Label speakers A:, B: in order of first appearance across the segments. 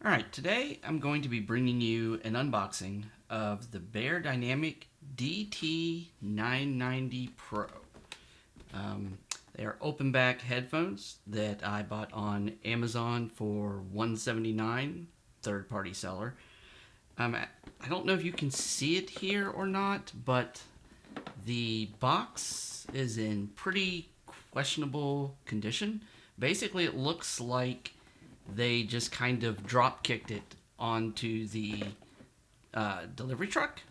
A: Alright, today I'm going to be bringing you an unboxing of the Beyerdynamic DT 990 Pro. They are open back headphones that I bought on Amazon for $179, third party seller. I don't know if you can see it here or not, but the box is in pretty questionable condition. Basically, it looks like they just kind of drop kicked it onto the delivery truck,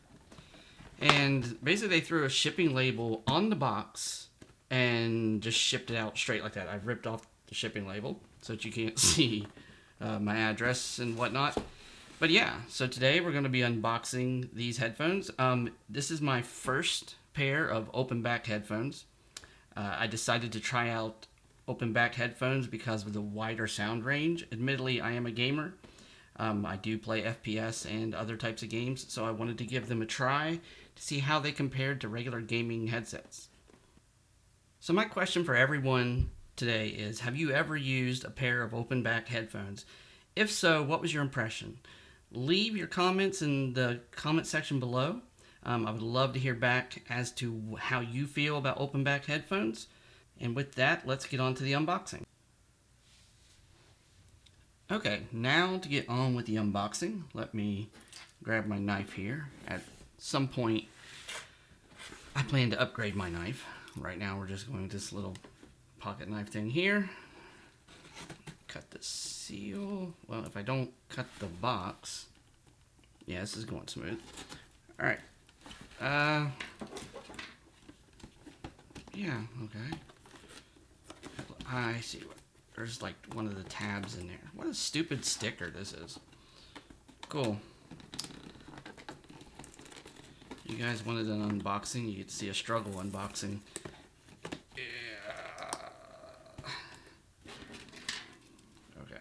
A: and basically they threw a shipping label on the box and just shipped it out straight like that. I've ripped off the shipping label so that you can't see my address and whatnot. But yeah, so today we're going to be unboxing these headphones. This is my first pair of open back headphones. I decided to try out open back headphones because of the wider sound range. Admittedly, I am a gamer. I do play FPS and other types of games, so I wanted to give them a try to see how they compared to regular gaming headsets. So my question for everyone today is, have you ever used a pair of open back headphones? If so, what was your impression? Leave your comments in the comment section below. I would love to hear back as to how you feel about open back headphones. And with that, let's get on to the unboxing. Okay, now to get on with the unboxing, let me grab my knife here. At some point, I plan to upgrade my knife. Right now, we're just going with this little pocket knife thing here. Cut the seal. Well, if I don't cut the box, yeah, this is going smooth. All right. Yeah, okay. I see. There's like one of the tabs in there. What a stupid sticker this is. Cool. You guys wanted an unboxing. You get to see a struggle unboxing. Yeah. Okay.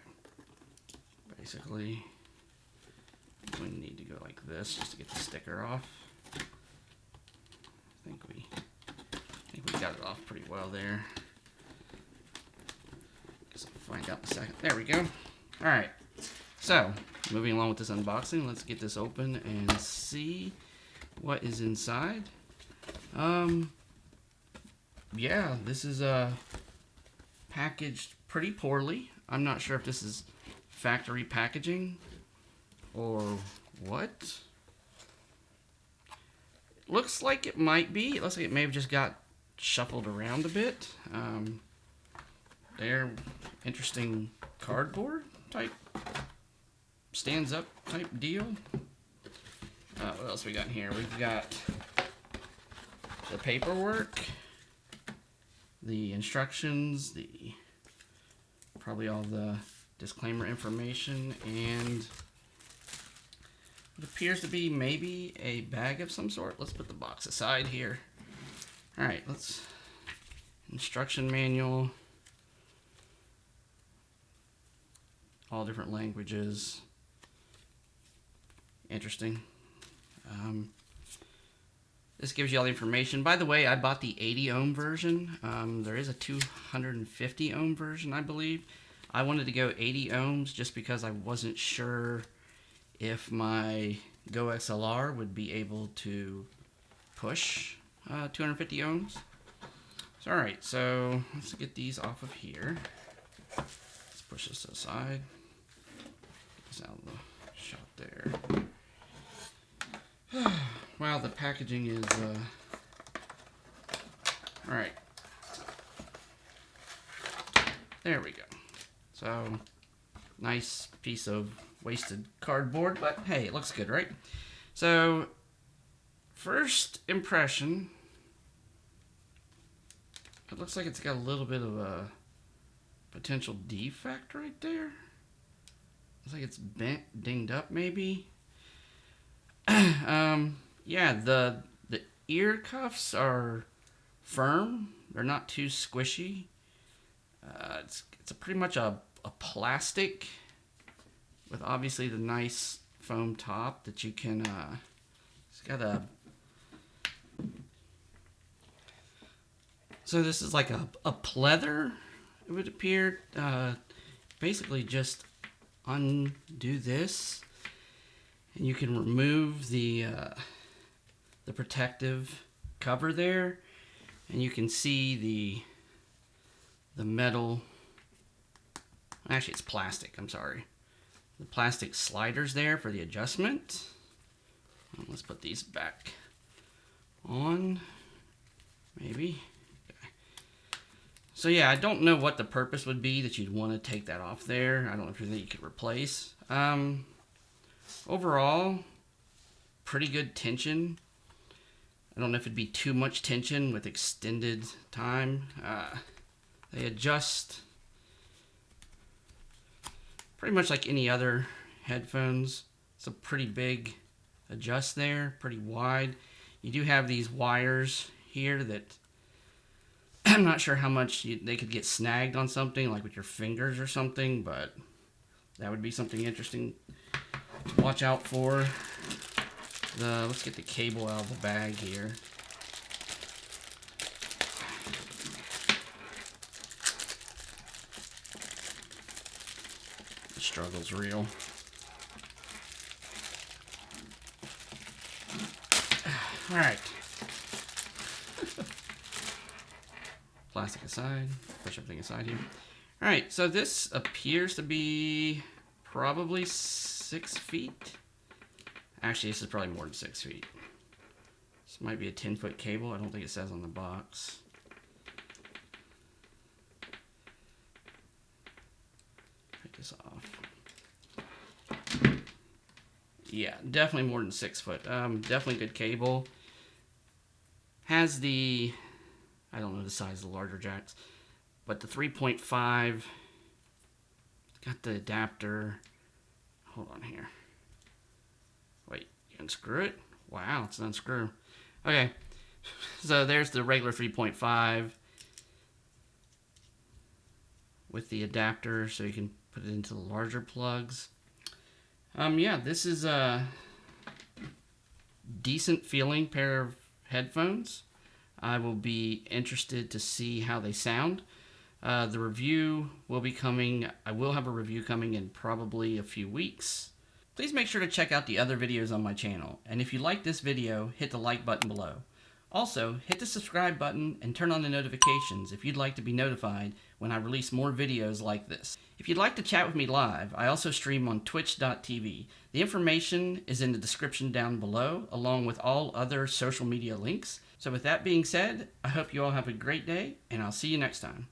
A: Basically, we need to go like this just to get the sticker off. I think we got it off pretty well there. Find out in a second. There we go. Alright, so moving along with this unboxing, let's get this open and see what is inside. Yeah, this is packaged pretty poorly. I'm not sure if this is factory packaging or what. Looks like it might be. It looks like it may have just got shuffled around a bit. They're interesting cardboard type, stands up type deal. What else we got in here? We've got the paperwork, the instructions, probably all the disclaimer information, and it appears to be maybe a bag of some sort. Let's put the box aside here. Alright, instruction manual. All different languages. Interesting. This gives you all the information. By the way, I bought the 80 ohm version. There is a 250 ohm version, I believe. I wanted to go 80 ohms just because I wasn't sure if my Go XLR would be able to push 250 ohms. So, alright, so let's get these off of here. Let's push this aside. Out of the shot there. Wow, the packaging is alright. There we go. So nice piece of wasted cardboard, but hey, it looks good, right? So first impression, it looks like it's got a little bit of a potential defect right there. Looks like it's bent, dinged up, maybe. Yeah, the ear cuffs are firm. They're not too squishy. It's pretty much a plastic with obviously the nice foam top that you can. It's got a. So this is like a pleather. It would appear. Basically just undo this, and you can remove the protective cover there, and you can see the metal. Actually, it's plastic. I'm sorry. The plastic sliders there for the adjustment. Let's put these back on, maybe. Okay. So yeah, I don't know what the purpose would be that you'd want to take that off there. I don't know if you think you could replace. Overall, pretty good tension. I don't know if it'd be too much tension with extended time. They adjust pretty much like any other headphones. It's a pretty big adjust there, pretty wide. You do have these wires here that I'm not sure how much they could get snagged on something, like with your fingers or something, but that would be something interesting to watch out for. Let's get the cable out of the bag here. The struggle's real. All right. Plastic aside, push everything aside here. All right, so this appears to be probably 6 feet. Actually, this is probably more than 6 feet. This might be a 10-foot cable. I don't think it says on the box. Take this off. Yeah, definitely more than 6 foot. Definitely good cable. Has the, I don't know the size of the larger jacks, but the 3.5, got the adapter. Hold on here. Wait, you unscrew it? Wow, it's an unscrew. Okay, so there's the regular 3.5 with the adapter, so you can put it into the larger plugs. Yeah, this is a decent feeling pair of headphones. I will be interested to see how they sound. The review will be coming. I will have a review coming in probably a few weeks. Please make sure to check out the other videos on my channel, and if you like this video, hit the like button below. Also, hit the subscribe button and turn on the notifications if you'd like to be notified when I release more videos like this. If you'd like to chat with me live, I also stream on twitch.tv. The information is in the description down below, along with all other social media links. So with that being said, I hope you all have a great day, and I'll see you next time.